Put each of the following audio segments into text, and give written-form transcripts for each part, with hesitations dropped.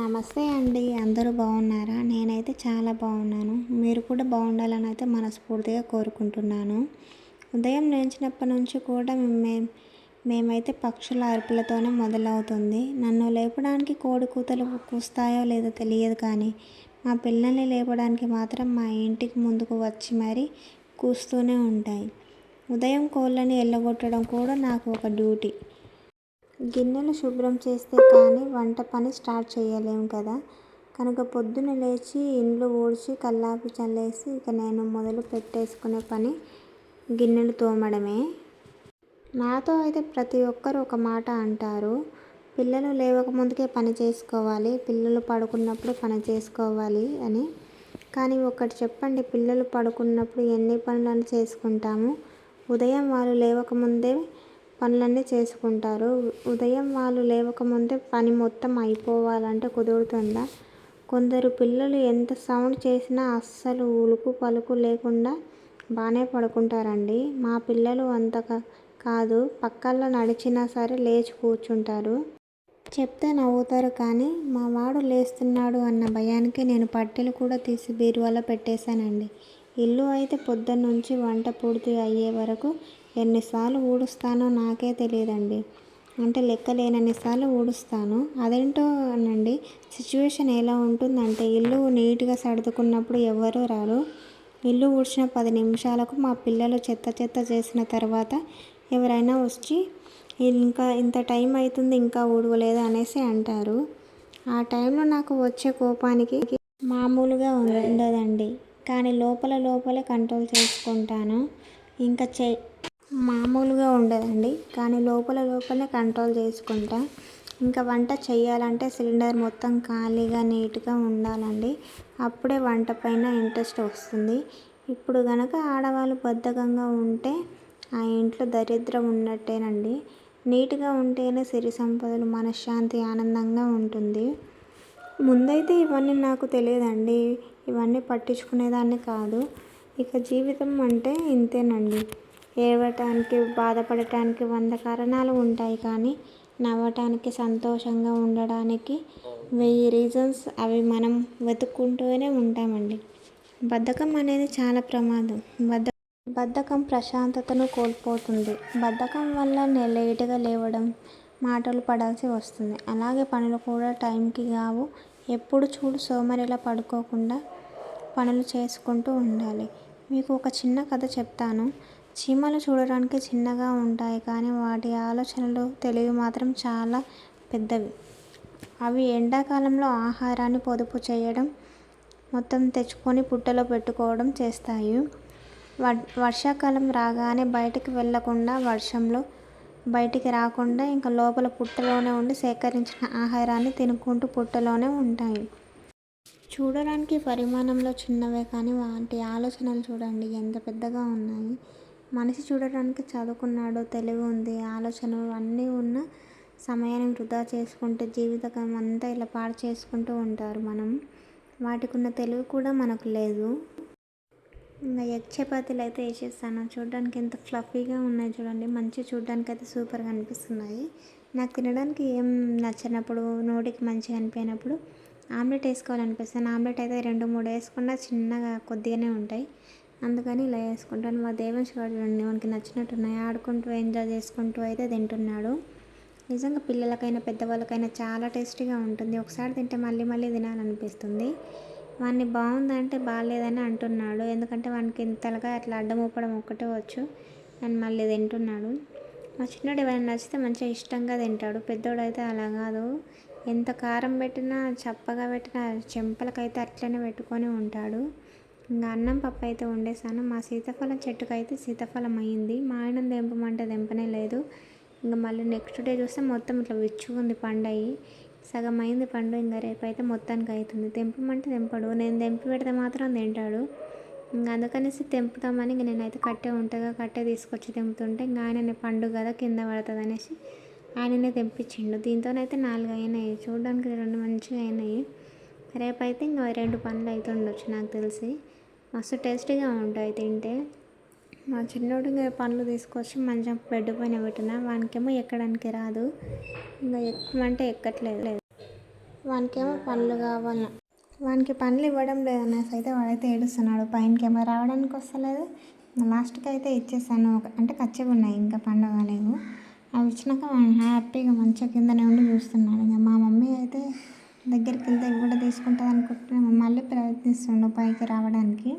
నమస్తే అండి. అందరూ బాగున్నారా? నేనైతే చాలా బాగున్నాను. మీరు కూడా బాగుండాలని అయితే మనస్ఫూర్తిగా కోరుకుంటున్నాను. ఉదయం లేచినప్పటి నుంచి కూడా మేమైతే పక్షుల అరుపులతోనే మొదలవుతుంది. నన్ను లేపడానికి కోడి కూతలు కూస్తాయో లేదో తెలియదు, కానీ మా పిల్లల్ని లేపడానికి మాత్రం మా ఇంటికి ముందుకు వచ్చి మరీ కూస్తూనే ఉంటాయి. ఉదయం కోళ్ళని ఎల్లగొట్టడం కూడా నాకు ఒక డ్యూటీ. గిన్నెలు శుభ్రం చేస్తే కానీ వంట పని స్టార్ట్ చేయలేము కదా. కనుక పొద్దున్న లేచి ఇండ్లు ఊడ్చి కల్లాపి చల్లేసి ఇక నేను మొదలు పెట్టేసుకునే పని గిన్నెలు తోమడమే. నాతో అయితే ప్రతి ఒక్కరు ఒక మాట అంటారు, పిల్లలు లేవక ముందుకే పని చేసుకోవాలి, పిల్లలు పడుకున్నప్పుడు పని చేసుకోవాలి అని. కానీ ఒకటి చెప్పండి, పిల్లలు పడుకున్నప్పుడు ఎన్ని పనులను చేసుకుంటాము? ఉదయం వాళ్ళు లేవకముందే పనులన్నీ చేసుకుంటారు. ఉదయం వాళ్ళు లేవకముందే పని మొత్తం అయిపోవాలంటే కుదురుతుందా? కొందరు పిల్లలు ఎంత సౌండ్ చేసినా అస్సలు ఉలుకు పలుకు లేకుండా బాగానే పడుకుంటారండి. మా పిల్లలు అంత కాదు, పక్కల్లో నడిచినా సరే లేచి కూర్చుంటారు. చెప్తే నవ్వుతారు, కానీ మా వాడు లేస్తున్నాడు అన్న భయానికి నేను పట్టీలు కూడా తీసి బీరువాలో పెట్టేశానండి. ఇల్లు అయితే పొద్దున్నుంచి వంట పూర్తి అయ్యే వరకు ఎన్నిసార్లు ఊడుస్తానో నాకే తెలియదండి. అంటే లెక్కలేనన్నిసార్లు ఊడుస్తాను. అదేంటోనండి, సిచ్యువేషన్ ఎలా ఉంటుందంటే ఇల్లు నీట్గా సర్దుకున్నప్పుడు ఎవ్వరూ రారు. ఇల్లు ఊడ్చిన 10 నిమిషాలకు మా పిల్లలు చెత్త చేసిన తర్వాత ఎవరైనా వచ్చి ఇంకా ఇంత టైం అవుతుంది ఇంకా ఊడవలేదు అనేసి అంటారు. ఆ టైంలో నాకు వచ్చే కోపానికి మామూలుగా ఉండదండి. కానీ లోపలే కంట్రోల్ చేసుకుంటాను. ఇంకా మామూలుగా ఉండదండి, కానీ లోపలే కంట్రోల్ చేసుకుంటా. ఇంకా వంట చేయాలంటే సిలిండర్ మొత్తం ఖాళీగా నీట్గా ఉండాలండి. అప్పుడే వంట పైన ఇంట్రెస్ట్ వస్తుంది. ఇప్పుడు కనుక ఆడవాళ్ళు బద్ధకంగా ఉంటే ఆ ఇంట్లో దరిద్రం ఉన్నట్టేనండి. నీట్గా ఉంటేనే సిరి సంపదలు, మనశ్శాంతి, ఆనందంగా ఉంటుంది. ముందైతే ఇవన్నీ నాకు తెలియదండి, ఇవన్నీ పట్టించుకునేదాన్ని కాదు. ఇక జీవితం అంటే ఇంతేనండి. ఏడవటానికి, బాధపడటానికి 100 కారణాలు ఉంటాయి, కానీ నవ్వటానికి, సంతోషంగా ఉండడానికి 1000 రీజన్స్. అవి మనం వెతుక్కుంటూనే ఉంటామండి. బద్ధకం అనేది చాలా ప్రమాదం. బద్ధకం ప్రశాంతతను కోల్పోతుంది. బద్ధకం వల్ల లేటుగా లేవడం, మాటలు పడాల్సి వస్తుంది. అలాగే పనులు కూడా టైంకి కావు. ఎప్పుడు చూడు సోమరిలా పడుకోకుండా పనులు చేసుకుంటూ ఉండాలి. మీకు ఒక చిన్న కథ చెప్తాను. చీమలు చూడడానికి చిన్నగా ఉంటాయి, కానీ వాటి ఆలోచనలు, తెలివి మాత్రం చాలా పెద్దవి. అవి ఎండాకాలంలో ఆహారాన్ని పొదుపు చేయడం, మొత్తం తెచ్చుకొని పుట్టలో పెట్టుకోవడం చేస్తాయి. వర్షాకాలం రాగానే బయటికి వెళ్ళకుండా, వర్షంలో బయటికి రాకుండా ఇంకా లోపల పుట్టలోనే ఉండి సేకరించిన ఆహారాన్ని తినుకుంటూ పుట్టలోనే ఉంటాయి. చూడడానికి పరిమాణంలో చిన్నవే, కానీ వాటి ఆలోచనలు చూడండి ఎంత పెద్దగా ఉన్నాయి. మనిషి చూడడానికి చదువుకున్నాడు, తెలివి ఉంది, ఆలోచనలు అన్నీ ఉన్న సమయాన్ని వృధా చేసుకుంటే జీవితకాలం అంతా ఇలా పాడు చేసుకుంటూ ఉంటారు. వాటికి ఉన్న తెలివి కూడా మనకు లేదు. ఇంకా ఎగ్ చపాతీలు అయితే వేసేస్తాను. చూడడానికి ఎంత ఫ్లఫీగా ఉన్నాయి చూడండి. మంచి చూడడానికి అయితే సూపర్గా అనిపిస్తున్నాయి. నాకు తినడానికి ఏం నచ్చినప్పుడు, నోటికి మంచిగా అనిపోయినప్పుడు ఆమ్లెట్ వేసుకోవాలనిపిస్తుంది. ఆమ్లెట్ అయితే 2-3 వేసుకున్నా చిన్నగా కొద్దిగానే ఉంటాయి. అందుకని ఇలా వేసుకుంటాను. మా దేవంశ్ గారు చూడండి, మనకి నచ్చినట్టున్నాయి, ఆడుకుంటూ ఎంజాయ్ చేసుకుంటూ అయితే తింటున్నాడు. నిజంగా పిల్లలకైనా పెద్దవాళ్ళకైనా చాలా టేస్టీగా ఉంటుంది. ఒకసారి తింటే మళ్ళీ తినాలనిపిస్తుంది. వాడిని బాగుందంటే బాగాలేదని అంటున్నాడు, ఎందుకంటే వానికి ఇంతలుగా అట్లా అడ్డం ఊపడం ఒక్కటే వచ్చు. అని మళ్ళీ తింటున్నాడు. మా చిన్నోడు ఎవరైనా నచ్చితే మంచిగా ఇష్టంగా తింటాడు. పెద్దోడైతే అలా కాదు, ఎంత కారం పెట్టినా, చప్పగా పెట్టినా చెంపలకైతే అట్లనే పెట్టుకొని ఉంటాడు. ఇంకా అన్నం పప్పు అయితే వండేసాను. మా సీతాఫలం చెట్టుకు అయితే సీతాఫలం అయ్యింది. మా ఆయన తెంపమంటే తెంపనే లేదు. ఇంకా మళ్ళీ నెక్స్ట్ డే చూస్తే మొత్తం ఇట్లా విచ్చుకుంది పండు అయ్యి. సగం అయింది పండు, ఇంకా రేపైతే మొత్తానికి అవుతుంది. తెంపమంటే తెంపడు, నేను తెంపి పెడితే మాత్రం తింటాడు. ఇంకా అందుకనేసి తెంపుతామని ఇంక నేనైతే కట్టే ఉంటుందిగా, కట్టే తీసుకొచ్చి తెంపుతుంటే ఇంకా ఆయననే పండు కదా కింద పడుతుంది అనేసి ఆయననే తెంపించిండు. దీంతోనైతే 4 అయినాయి. చూడడానికి 2 మంచిగా అయినాయి. రేపైతే ఇంకా 2 పండ్లు అయితే ఉండొచ్చు నాకు తెలిసి. మస్తు టేస్టీగా ఉంటాయి తింటే. మా చిన్నోడు పండ్లు తీసుకొచ్చి మంచిగా బెడ్ పైన పెట్టిన, వానికేమో ఎక్కడానికి రాదు. ఇంకా ఎక్కమంటే ఎక్కట్లేదు. వానికేమో పనులు కావాలి. వానికి పనులు ఇవ్వడం లేదనేసి అయితే వాడైతే ఏడుస్తున్నాడు. పైనకేమో రావడానికి వస్తలేదు. లాస్ట్కి అయితే ఇచ్చేసాను. అంటే కచ్చిగా ఉన్నాయి, ఇంకా పండు కాలేవు. అవి ఇచ్చినాక హ్యాపీగా మంచిగా కిందనే ఉండి చూస్తున్నాడు. ఇంకా మా మమ్మీ అయితే దగ్గరికి వెళ్తే ఇవి కూడా తీసుకుంటుంది అనుకుంటున్నా, మళ్ళీ ప్రయత్నిస్తుండు పైకి రావడానికి.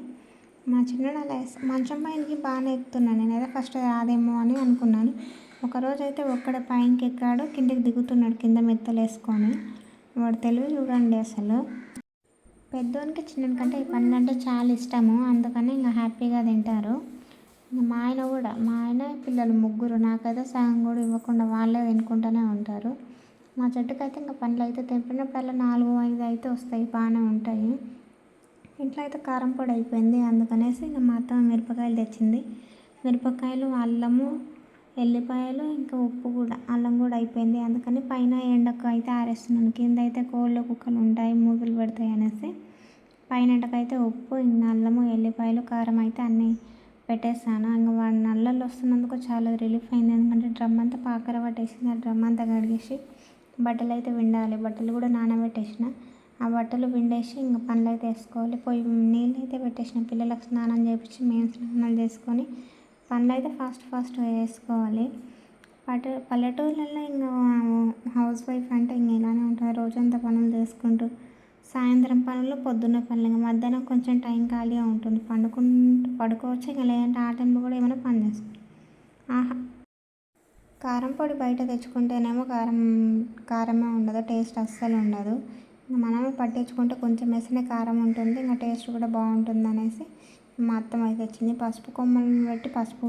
మా చిన్నోడు అలా మంచం పైనకి బాగానే ఎక్కుతున్నాను. నేనైతే ఫస్ట్ రాదేమో అని అనుకున్నాను. ఒకరోజు అయితే ఒక్కడే పైనకి ఎక్కాడు, కిందకి దిగుతున్నాడు కింద మెత్తలు వేసుకొని. వాడు తెలివి చూడండి అసలు. పెద్దోనికి చిన్నోని కంటే ఈ పండ్లు అంటే చాలా ఇష్టము, అందుకని ఇంకా హ్యాపీగా తింటారు. మా ఆయన కూడా, మా ఆయన పిల్లలు ముగ్గురు, నాకైతే సగం కూడా ఇవ్వకుండా వాళ్ళే తినుకుంటూనే ఉంటారు. మా చెట్టుకు అయితే ఇంకా పండ్లు అయితే తెంపినప్పుడల్లా 4-5 అయితే వస్తాయి, బాగానే ఉంటాయి. ఇంట్లో అయితే కారం పొడి అయిపోయింది, అందుకనేసి ఇంకా మా అత్త మిరపకాయలు తెచ్చింది. మిరపకాయలు, అల్లము, ఎల్లిపాయలు, ఇంకా ఉప్పు కూడా, అల్లం కూడా అయిపోయింది. అందుకని పైన ఎండకు అయితే ఆరేస్తున్నాను. కింద అయితే కోళ్ళు కుక్కలు ఉంటాయి, మూగులు పెడతాయి అనేసి పైన ఎండకైతే ఉప్పు, ఇంకా అల్లము, ఎల్లిపాయలు, కారం అయితే అన్నీ పెట్టేస్తాను. ఇంకా వాడి నల్లలు వస్తున్నందుకు చాలా రిలీఫ్ అయింది. ఎందుకంటే డ్రమ్ అంతా పాకర పట్టేసింది. ఆ డ్రమ్ అంతా కడిగేసి బట్టలు అయితే విండాలి. బట్టలు కూడా నానబెట్టేసిన. ఆ బట్టలు విండేసి ఇంకా పనులు అయితే వేసుకోవాలి. పొయ్యి నీళ్ళు అయితే పెట్టేసిన, పిల్లలకు స్నానం చేయించి మేము స్నానాలు చేసుకొని పనులు అయితే ఫాస్ట్గా వేసుకోవాలి. పల్లెటూళ్ళల్లో ఇంకా హౌస్ వైఫ్ అంటే ఇంక ఇలానే ఉంటుంది. రోజంతా పనులు చేసుకుంటూ సాయంత్రం పనులు, పొద్దున్న పనులు, ఇంకా మధ్యాహ్నం కొంచెం టైం ఖాళీగా ఉంటుంది, పడుకోవచ్చు. ఇంకా లేదంటే ఆ టైంలో కూడా ఏమైనా పని చేసుకోవాలి. ఆహా, కారం పొడి బయట తెచ్చుకుంటేనేమో కారమే ఉండదు, టేస్ట్ అస్సలు ఉండదు. మనమే పట్టించుకుంటే కొంచెం వేస్తేనే కారం ఉంటుంది, ఇంకా టేస్ట్ కూడా బాగుంటుంది అనేసి మా అత్తమ్మ అయితే తెచ్చింది. పసుపు కొమ్మలను పెట్టి పసుపు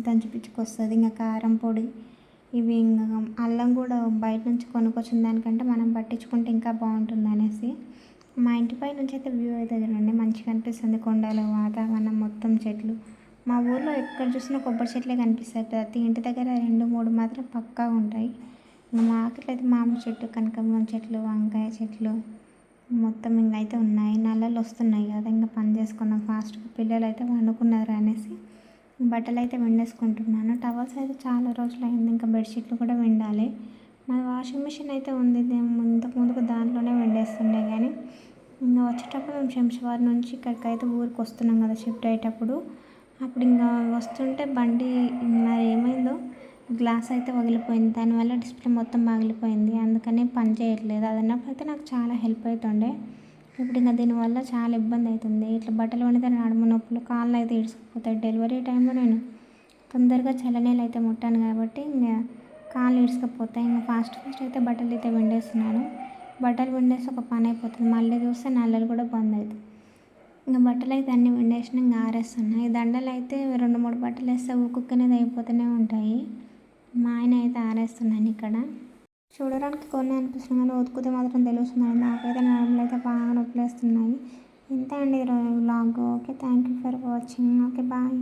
దంచిపించుకొస్తుంది. ఇంకా కారం పొడి, ఇవి ఇంకా అల్లం కూడా బయట నుంచి కొనుక్కొచ్చిన దానికంటే మనం పట్టించుకుంటే ఇంకా బాగుంటుంది అనేసి. మా ఇంటిపై నుంచి అయితే వ్యూ అయితే చూడండి, మంచిగా అనిపిస్తుంది. కొండలు, వాతావరణం, మొత్తం చెట్లు. మా ఊర్లో ఎక్కడ చూసినా కొబ్బరి చెట్లే కనిపిస్తాయి. ప్రతి ఇంటి దగ్గర 2-3 మాత్రం పక్కా ఉంటాయి. ఇంకా మా ఆకులు అయితే మామిడి చెట్టు, కనకాంబరం చెట్లు, వంకాయ చెట్లు మొత్తం ఇంకా అయితే ఉన్నాయి. నల్లలు వస్తున్నాయి కదా, ఇంకా పని చేసుకున్నాం ఫాస్ట్గా. పిల్లలు అయితే వండుకున్నారు అనేసి బట్టలు అయితే విండేసుకుంటున్నాను. టవల్స్ అయితే చాలా రోజులు అయింది, ఇంకా బెడ్షీట్లు కూడా విండాలి. మా వాషింగ్ మిషన్ అయితే ఉంది, ఇంతకు ముందుకు దాంట్లోనే విండేస్తుండే. కానీ ఇంకా వచ్చేటప్పుడు మేము శంషాబాద్ నుంచి ఇక్కడికైతే ఊరికి వస్తున్నాం కదా షిఫ్ట్ అయ్యేటప్పుడు, అప్పుడు ఇంకా వస్తుంటే బండి మరి ఏమైందో గ్లాస్ అయితే పగిలిపోయింది. దానివల్ల డిస్ప్లే మొత్తం పగిలిపోయింది, అందుకని పని చేయట్లేదు. అదన్నప్పుడు అయితే నాకు చాలా హెల్ప్ అవుతుండే. ఇప్పుడు ఇంకా దీనివల్ల చాలా ఇబ్బంది అవుతుంది. ఇట్లా బట్టలు వండితే నడుము నొప్పులు, కాళ్ళు అయితే ఇడుచుకుపోతాయి. డెలివరీ టైంలో నేను తొందరగా చల్లనీళ్ళు అయితే ముట్టాను కాబట్టి ఇంకా కాళ్ళు ఇడుచుకుపోతాయి. ఇంకా ఫాస్ట్ అయితే బట్టలు అయితే విండేస్తున్నాను. బట్టలు విండేసి ఒక పని అయిపోతుంది, మళ్ళీ చూస్తే నల్లలు కూడా బంద్ అవుతాయి. ఇంకా బట్టలు అయితే అన్నీ విండేసిన, ఇంకా ఆరేస్తున్నాయి. దండలు అయితే 2-3 బట్టలు వేస్తే ఉక్కునేది అయిపోతూనే ఉంటాయి. మా ఆయన అయితే ఆరేస్తున్నాను ఇక్కడ. చూడడానికి కొన్ని అనిపిస్తుంది కానీ ఉతుకుతే మాత్రం తెలుస్తుంది. నాకైతే నడుములు అయితే బాగా నొప్పులేస్తున్నాయి. ఇంతే అండి ఈరోజు vlog. Okay, thank you for watching. Okay, bye.